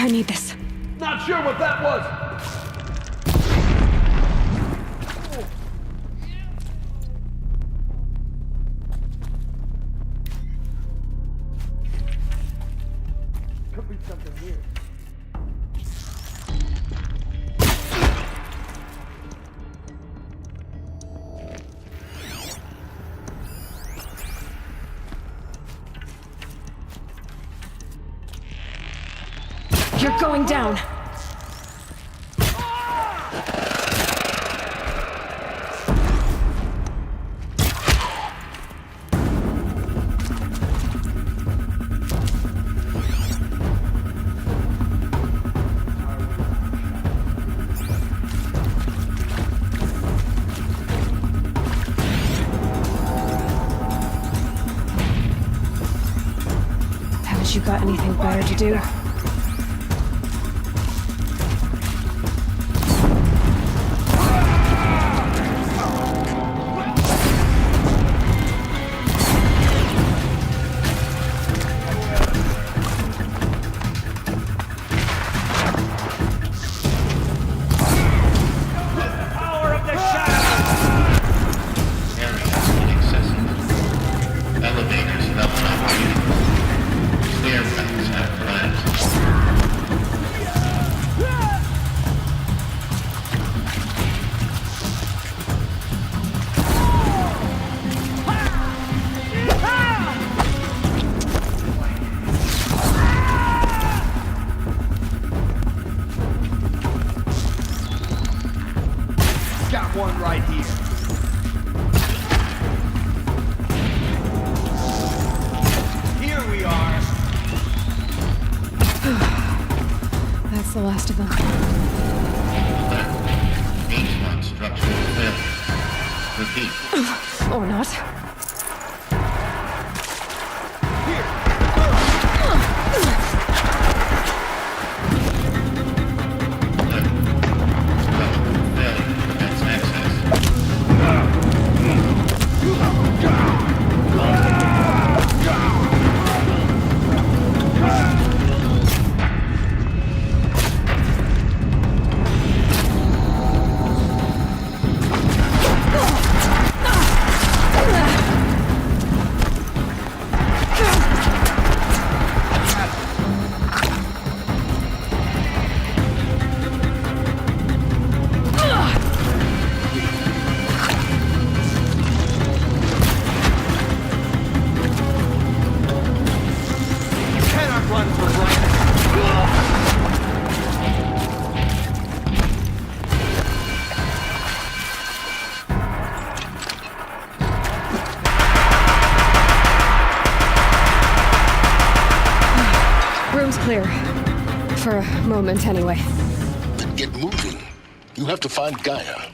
I need this. Not sure what that was. Could be something weird. You're going down. Haven't you got anything better to do? Got one right here. Here we are. That's the last of them. H1 structural failure. Repeat. Or not. Room's clear. For a moment, anyway. Then get moving. You have to find Gaia.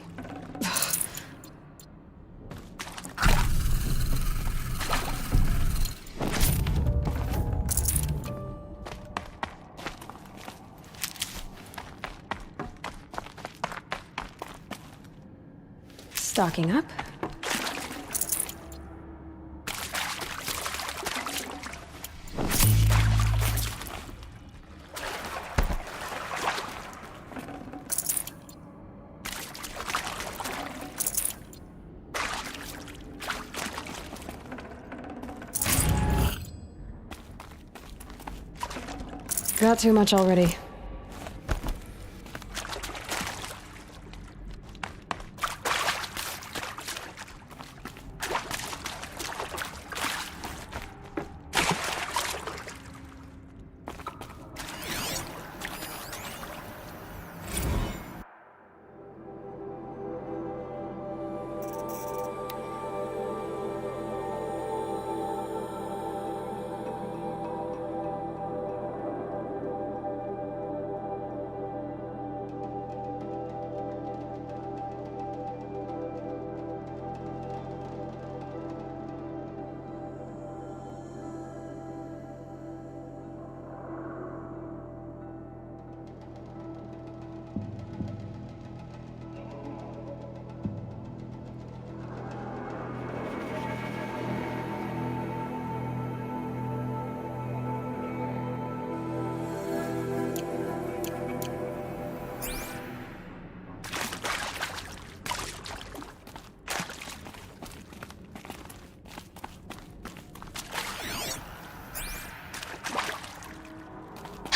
Stocking up. Got too much already.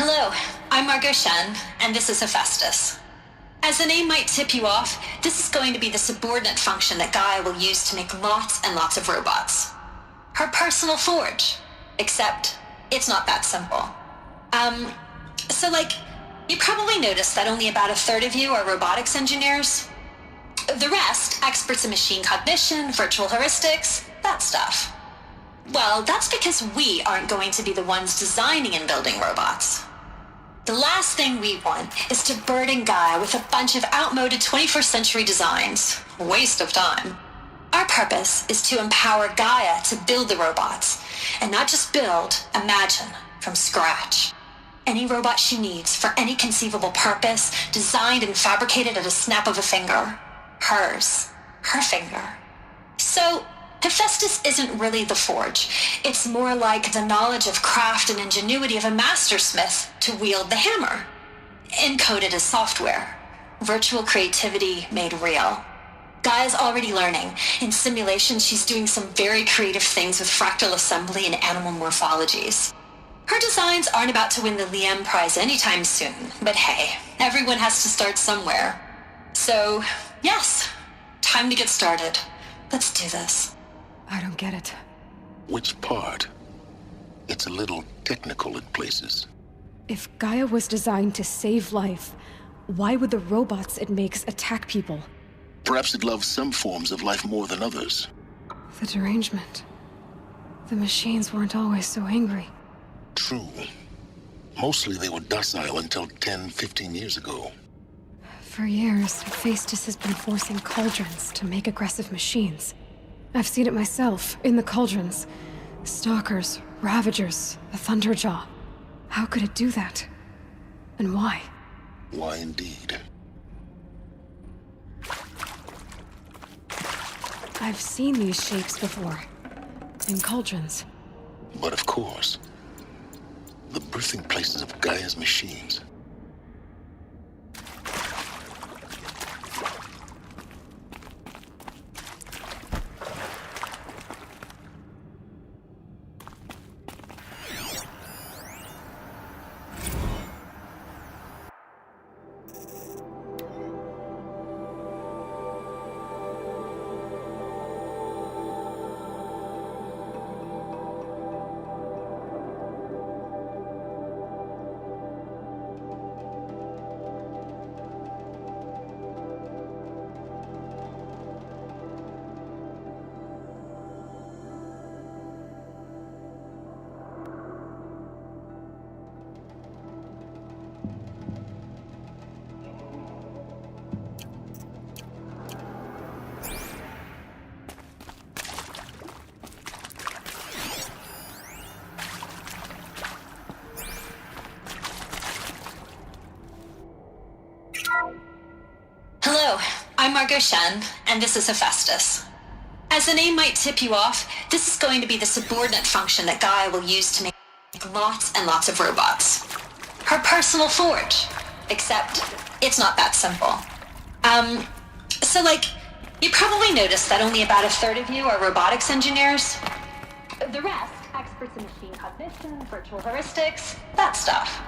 Hello, I'm Margot Shen, and this is Hephaestus. As the name might tip you off, this is going to be the subordinate function that Gaia will use to make lots and lots of robots. Her personal forge. Except, it's not that simple. You probably noticed that only about a third of you are robotics engineers. The rest, experts in machine cognition, virtual heuristics, that stuff. Well, that's because we aren't going to be the ones designing and building robots. The last thing we want is to burden Gaia with a bunch of outmoded 21st century designs. Waste of time. Our purpose is to empower Gaia to build the robots, and not just build, imagine, from scratch. Any robot she needs for any conceivable purpose, designed and fabricated at a snap of a finger. Hers. Her finger. So, Hephaestus isn't really the forge. It's more like the knowledge of craft and ingenuity of a mastersmith to wield the hammer. Encoded as software. Virtual creativity made real. Gaia's already learning. In simulations, she's doing some very creative things with fractal assembly and animal morphologies. Her designs aren't about to win the Liam Prize anytime soon, but hey, everyone has to start somewhere. So, yes, time to get started. Let's do this. I don't get it. Which part? It's a little technical in places. If Gaia was designed to save life, why would the robots it makes attack people? Perhaps it loves some forms of life more than others. The derangement. The machines weren't always so angry. True. Mostly they were docile until 10, 15 years ago. For years, Hephaestus has been forcing cauldrons to make aggressive machines. I've seen it myself, in the cauldrons. Stalkers, Ravagers, a Thunderjaw. How could it do that? And why? Why indeed? I've seen these shapes before. In cauldrons. But of course, the birthing places of Gaia's machines. Hello, I'm Margot Shen, and this is Hephaestus. As the name might tip you off, this is going to be the subordinate function that Gaia will use to make lots and lots of robots. Her personal forge. Except, it's not that simple. You probably noticed that only about a third of you are robotics engineers. The rest, experts in machine cognition, virtual heuristics, that stuff.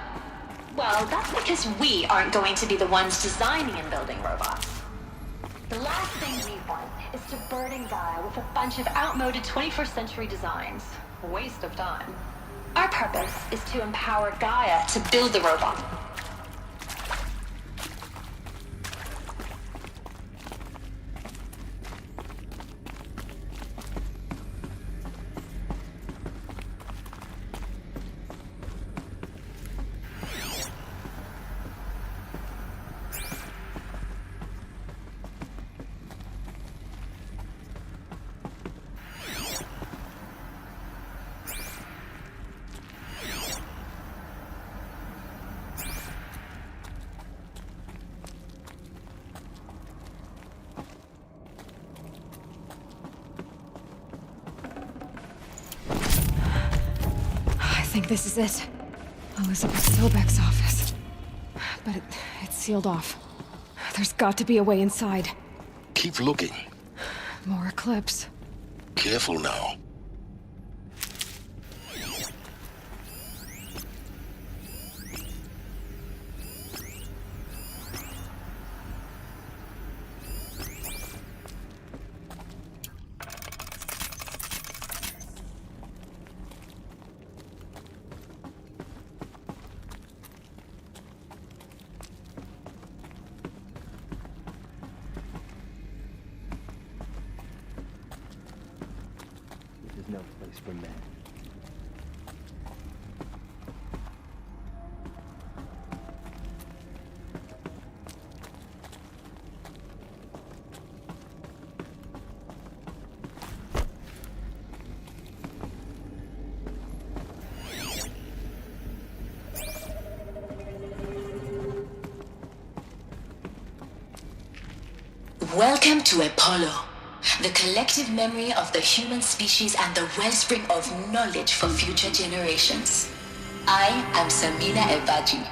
Well, that's because we aren't going to be the ones designing and building robots. The last thing we want is to burden Gaia with a bunch of outmoded 21st century designs. Waste of time. Our purpose is to empower Gaia to build the robot. I think this is it. Elizabeth Sobek's office. But it's sealed off. There's got to be a way inside. Keep looking. More Eclipse. Careful now. no place for men. Welcome to Apollo, the collective memory of the human species and the wellspring of knowledge for future generations. I am Samina Ebaji.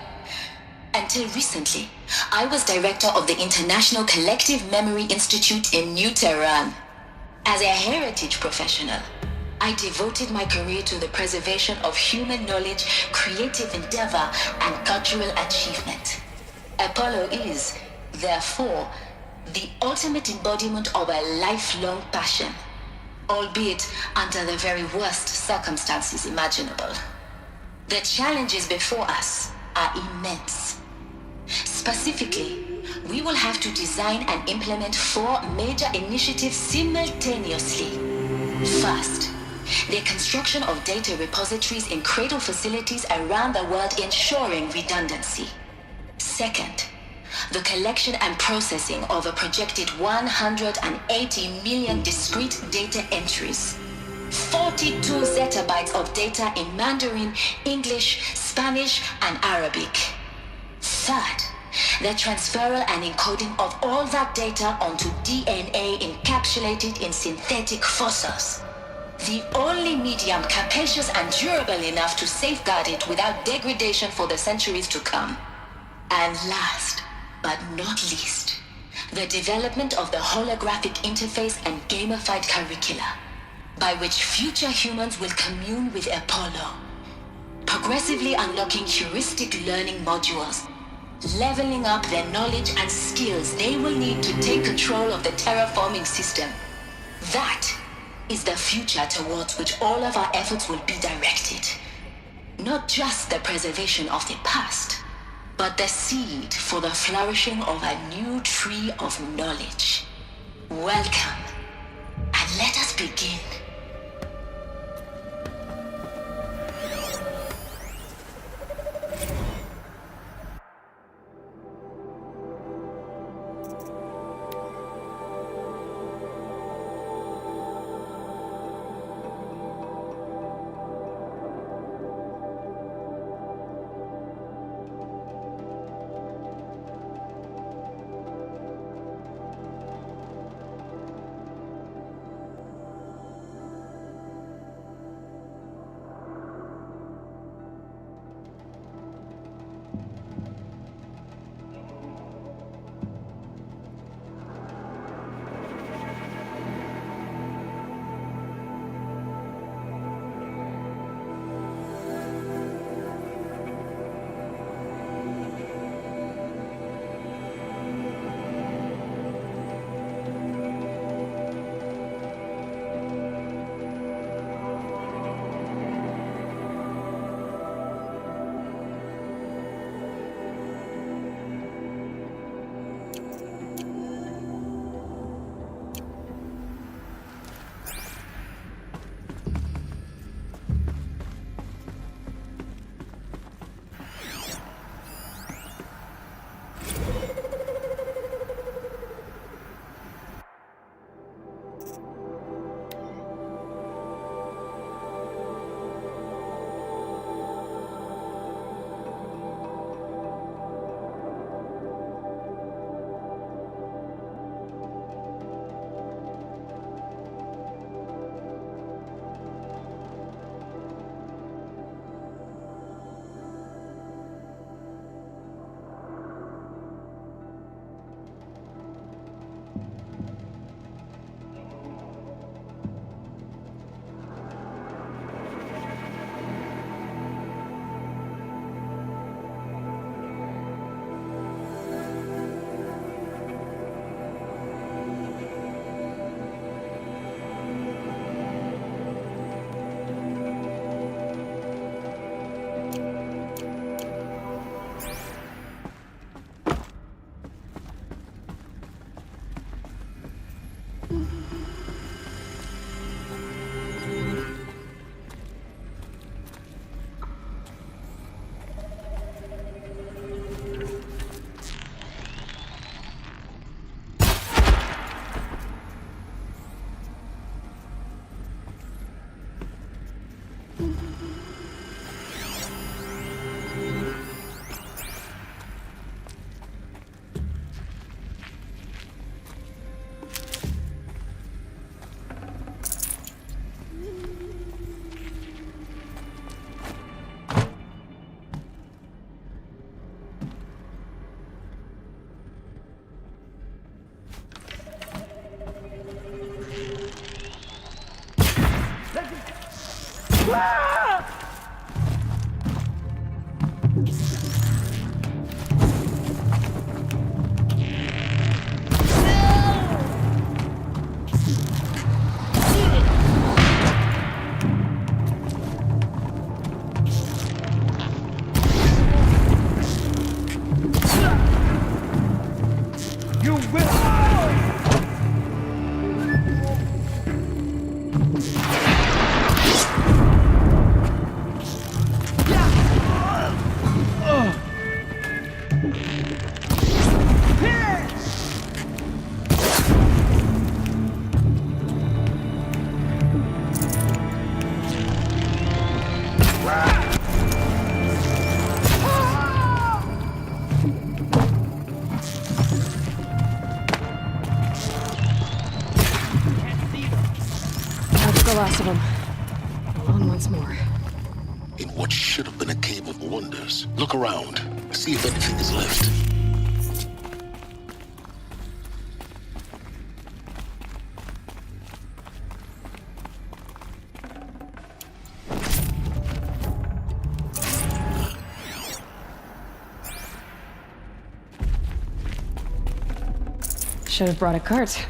Until recently, I was director of the International Collective Memory Institute in New Tehran. As a heritage professional, I devoted my career to the preservation of human knowledge, creative endeavor, and cultural achievement. Apollo is, therefore, the ultimate embodiment of a lifelong passion, albeit under the very worst circumstances imaginable. The challenges before us are immense. Specifically, we will have to design and implement 4 major initiatives simultaneously. First, the construction of data repositories in cradle facilities around the world ensuring redundancy. Second, the collection and processing of a projected 180 million discrete data entries, 42 zettabytes of data in Mandarin, English, Spanish, and Arabic. Third, the transferal and encoding of all that data onto DNA encapsulated in synthetic fossils, the only medium capacious and durable enough to safeguard it without degradation for the centuries to come. And last, but not least, the development of the holographic interface and gamified curricula, by which future humans will commune with Apollo, progressively unlocking heuristic learning modules, leveling up their knowledge and skills they will need to take control of the terraforming system. That is the future towards which all of our efforts will be directed. Not just the preservation of the past, but the seed for the flourishing of a new tree of knowledge. Welcome, and let us begin. You will! That's the last of them. On once more. In what should have been a cave of wonders. Look around. See if anything is left. Should have brought a cart.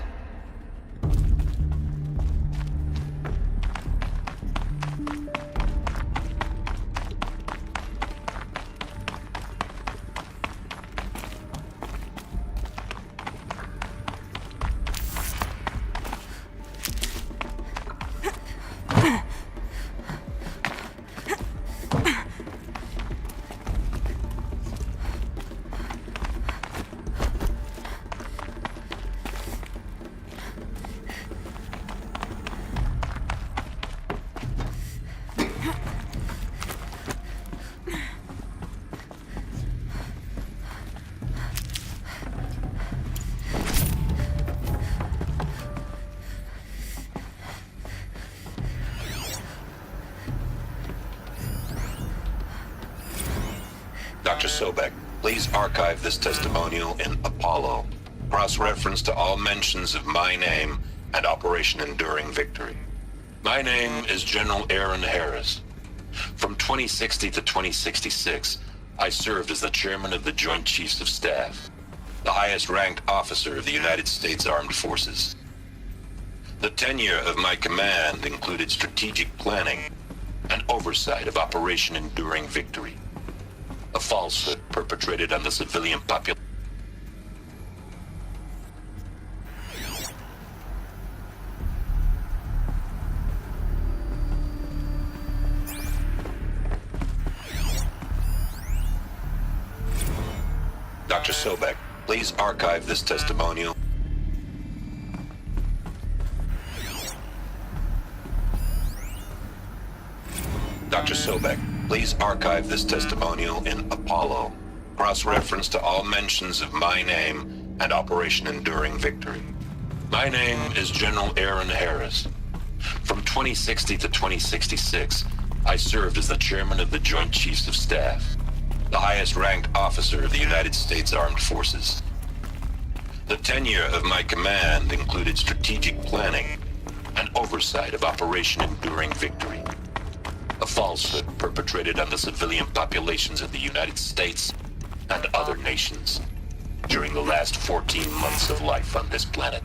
Dr. Sobek, please archive this testimonial in Apollo. Cross-reference to all mentions of my name and Operation Enduring Victory. My name is General Aaron Harris. From 2060 to 2066, I served as the chairman of the Joint Chiefs of Staff, the highest-ranked officer of the United States Armed Forces. The tenure of my command included strategic planning and oversight of Operation Enduring Victory, a falsehood perpetrated on the civilian population. Dr. Sobek, please archive this testimonial. Dr. Sobek, please archive this testimonial in Apollo. Cross-reference to all mentions of my name and Operation Enduring Victory. My name is General Aaron Harris. From 2060 to 2066, I served as the chairman of the Joint Chiefs of Staff, the highest-ranked officer of the United States Armed Forces. The tenure of my command included strategic planning and oversight of Operation Enduring Victory, a falsehood perpetrated on the civilian populations of the United States and other nations during the last 14 months of life on this planet.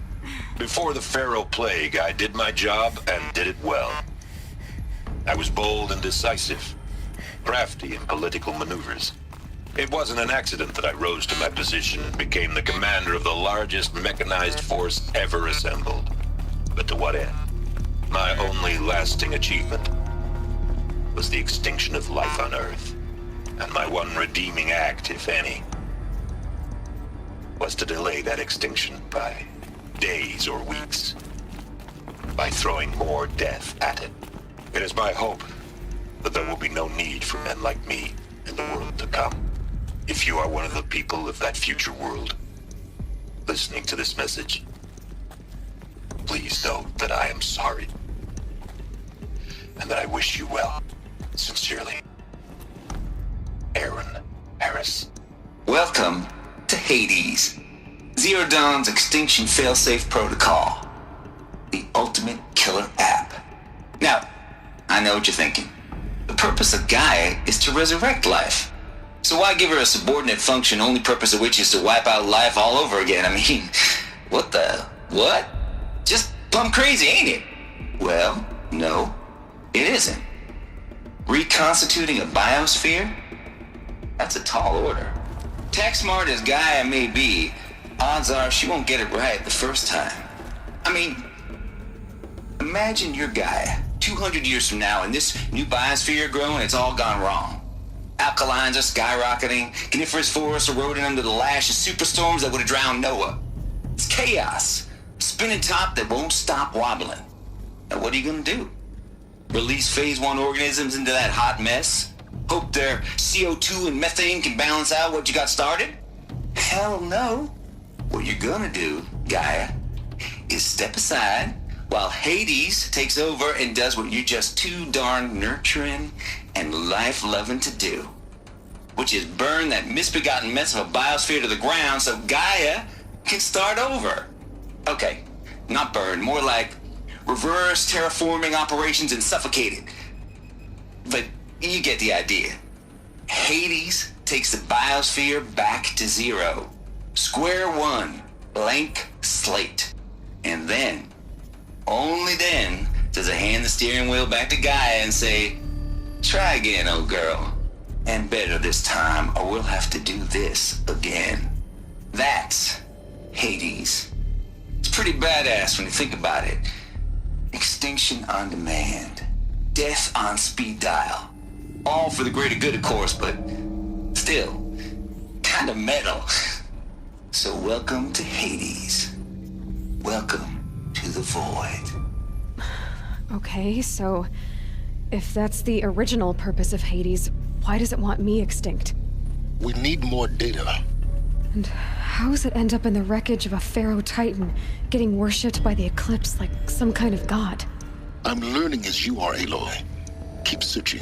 Before the Pharaoh Plague, I did my job and did it well. I was bold and decisive, crafty in political maneuvers. It wasn't an accident that I rose to my position and became the commander of the largest mechanized force ever assembled. But to what end? My only lasting achievement was the extinction of life on Earth. And my one redeeming act, if any, was to delay that extinction by days or weeks, by throwing more death at it. It is my hope that there will be no need for men like me in the world to come. If you are one of the people of that future world listening to this message, please know that I am sorry and that I wish you well. Sincerely, Aaron Harris. Welcome to Hades, Zero Dawn's Extinction Failsafe Protocol, the ultimate killer app. Now, I know what you're thinking. The purpose of Gaia is to resurrect life. So why give her a subordinate function, only purpose of which is to wipe out life all over again? I mean, what? Just plumb crazy, ain't it? Well, no, it isn't. Reconstituting a biosphere? That's a tall order. Tech smart as Gaia may be, odds are she won't get it right the first time. I mean, imagine you're Gaia 200 years from now and this new biosphere growing, it's all gone wrong. Alkalines are skyrocketing, coniferous forests eroding under the lash of superstorms that would have drowned Noah. It's chaos, a spinning top that won't stop wobbling. Now what are you gonna do? Release phase 1 organisms into that hot mess? Hope their CO2 and methane can balance out what you got started? Hell no. What you're gonna do, Gaia, is step aside while Hades takes over and does what you're just too darn nurturing and life-loving to do, which is burn that misbegotten mess of a biosphere to the ground so Gaia can start over. Okay, not burn, more like reverse terraforming operations and suffocate it. But you get the idea. Hades takes the biosphere back to zero. Square one, blank slate. And then, only then, does it hand the steering wheel back to Gaia and say, try again, old girl. And better this time, or we'll have to do this again. That's Hades. It's pretty badass when you think about it. Extinction on demand. Death on speed dial. All for the greater good, of course, but still, kind of metal. So welcome to Hades. Welcome to the void. Okay, so if that's the original purpose of Hades, why does it want me extinct? We need more data. And how does it end up in the wreckage of a Pharaoh Titan, getting worshipped by the Eclipse like some kind of god? I'm learning as you are, Aloy. Keep searching.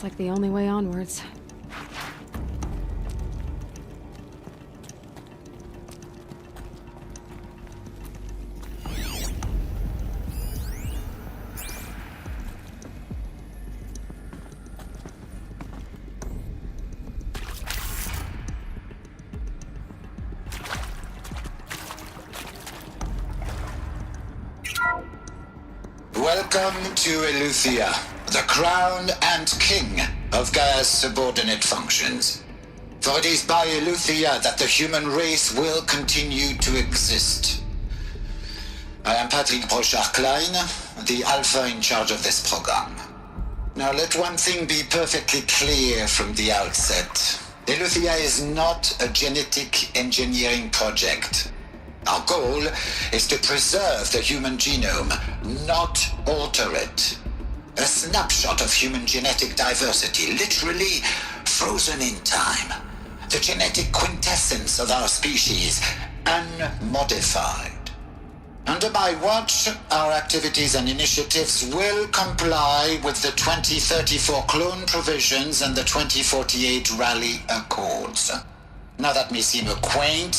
Looks like the only way onwards. Welcome to Eleuthia, the crown and king of Gaia's subordinate functions. For it is by Eleuthia that the human race will continue to exist. I am Patrick Brochard-Klein, the Alpha in charge of this program. Now let one thing be perfectly clear from the outset. Eleuthia is not a genetic engineering project. Our goal is to preserve the human genome, not alter it. A snapshot of human genetic diversity, literally frozen in time. The genetic quintessence of our species, unmodified. Under my watch, our activities and initiatives will comply with the 2034 clone provisions and the 2048 Rally Accords. Now that may seem a quaint,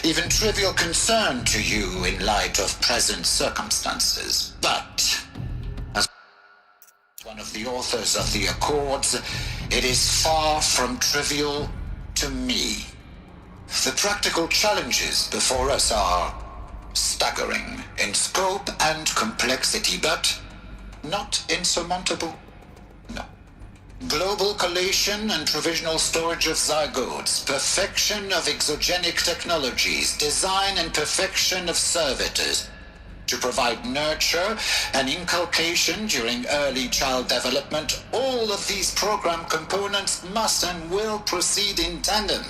even trivial concern to you in light of present circumstances. But, as one of the authors of the Accords, it is far from trivial to me. The practical challenges before us are staggering in scope and complexity, but not insurmountable. No. Global collation and provisional storage of zygotes, perfection of exogenic technologies, design and perfection of servitors to provide nurture and inculcation during early child development. All of these program components must and will proceed in tandem,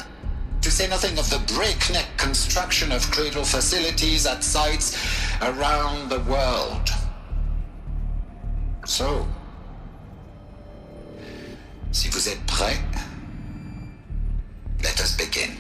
to say nothing of the breakneck construction of cradle facilities at sites around the world. So, si vous êtes prêts, let us begin.